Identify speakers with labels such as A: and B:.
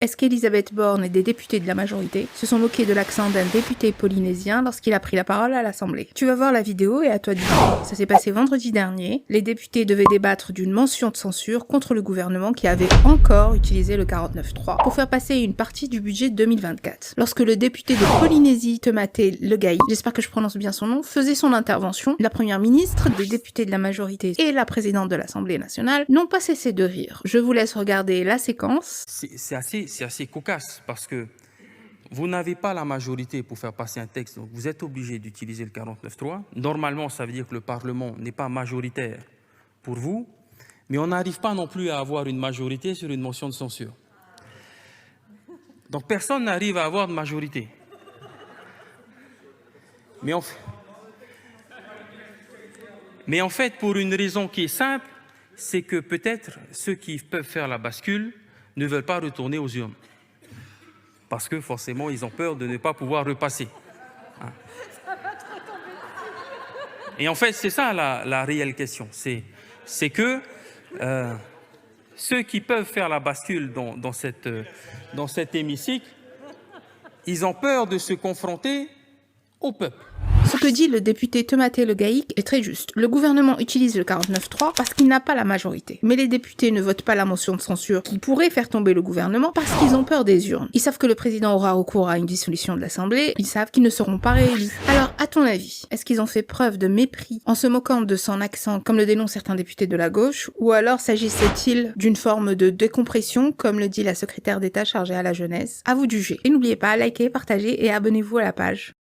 A: Est-ce qu'Elisabeth Borne et des députés de la majorité se sont moqués de l'accent d'un député polynésien lorsqu'il a pris la parole à l'Assemblée? Tu vas voir la vidéo et à toi de juger. Ça s'est passé vendredi dernier. Les députés devaient débattre d'une motion de censure contre le gouvernement qui avait encore utilisé le 49.3 pour faire passer une partie du budget 2024. Lorsque le député de Polynésie, Tematé Legaï, j'espère que je prononce bien son nom, faisait son intervention, la première ministre, des députés de la majorité et la présidente de l'Assemblée nationale n'ont pas cessé de rire. Je vous laisse regarder la séquence.
B: C'est assez cocasse parce que vous n'avez pas la majorité pour faire passer un texte, donc vous êtes obligé d'utiliser le 49.3. Normalement, ça veut dire que le Parlement n'est pas majoritaire pour vous, mais on n'arrive pas non plus à avoir une majorité sur une motion de censure. Donc personne n'arrive à avoir de majorité. Mais en fait, pour une raison qui est simple, c'est que peut-être ceux qui peuvent faire la bascule ne veulent pas retourner aux urnes. Parce que forcément, ils ont peur de ne pas pouvoir repasser. Et en fait, c'est ça la réelle question. C'est que ceux qui peuvent faire la bascule dans cet hémicycle, ils ont peur de se confronter au peuple.
A: Ce que dit le député Tematé Legaï est très juste. Le gouvernement utilise le 49.3 parce qu'il n'a pas la majorité. Mais les députés ne votent pas la motion de censure qui pourrait faire tomber le gouvernement parce qu'ils ont peur des urnes. Ils savent que le président aura recours à une dissolution de l'Assemblée, ils savent qu'ils ne seront pas réélus. Alors, à ton avis, est-ce qu'ils ont fait preuve de mépris en se moquant de son accent comme le dénoncent certains députés de la gauche, ou alors s'agissait-il d'une forme de décompression comme le dit la secrétaire d'État chargée à la jeunesse? À vous de juger. Et n'oubliez pas, likez, partagez et abonnez-vous à la page.